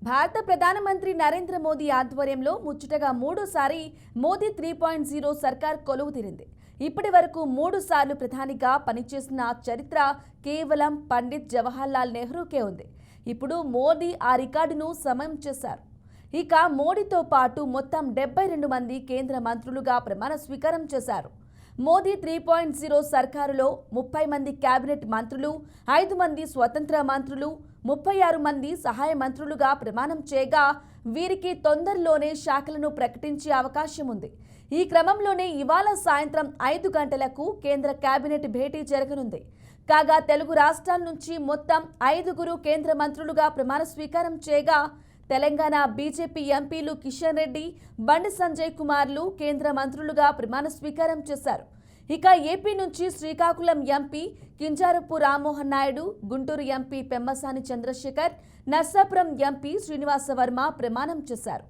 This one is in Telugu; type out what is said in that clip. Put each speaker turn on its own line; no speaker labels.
భారత ప్రధానమంత్రి నరేంద్ర మోదీ ఆధ్వర్యంలో ముచ్చటగా మూడోసారి మోదీ 3.0 సర్కార్ కొలువు తీరింది. ఇప్పటి వరకు 3 సార్లు ప్రధానిగా పనిచేసిన చరిత్ర కేవలం పండిత్ జవహర్లాల్ నెహ్రూకే ఉంది. ఇప్పుడు మోదీ ఆ రికార్డును సమయం చేశారు. ఇక మోడీతో పాటు మొత్తం 72 మంది కేంద్ర మంత్రులుగా ప్రమాణ స్వీకారం చేశారు. మోదీ 3.0 సర్కారులో 30 మంది కేబినెట్ మంత్రులు, 5 మంది స్వతంత్ర మంత్రులు, 36 మంది సహాయ మంత్రులుగా ప్రమాణం చేయగా వీరికి తొందరలోనే శాఖలను ప్రకటించే అవకాశం ఉంది. ఈ క్రమంలోనే ఇవాళ సాయంత్రం 5 గంటలకు కేంద్ర కేబినెట్ భేటీ జరగనుంది. కాగా తెలుగు రాష్ట్రాల నుంచి మొత్తం 5గురు కేంద్ర మంత్రులుగా ప్రమాణ స్వీకారం చేయగా తెలంగాణ బీజేపీ ఎంపీలు కిషన్ రెడ్డి, బండి సంజయ్ కుమార్లు కేంద్ర మంత్రులుగా ప్రమాణ స్వీకారం చేశారు. ఇక ఏపీ నుంచి Srikakulam MP Kinjarapu Rammohan Naidu, Guntur MP Pemmasani Chandrasekhar, Narsapuram MP Srinivasa Varma ప్రమాణం చేశారు.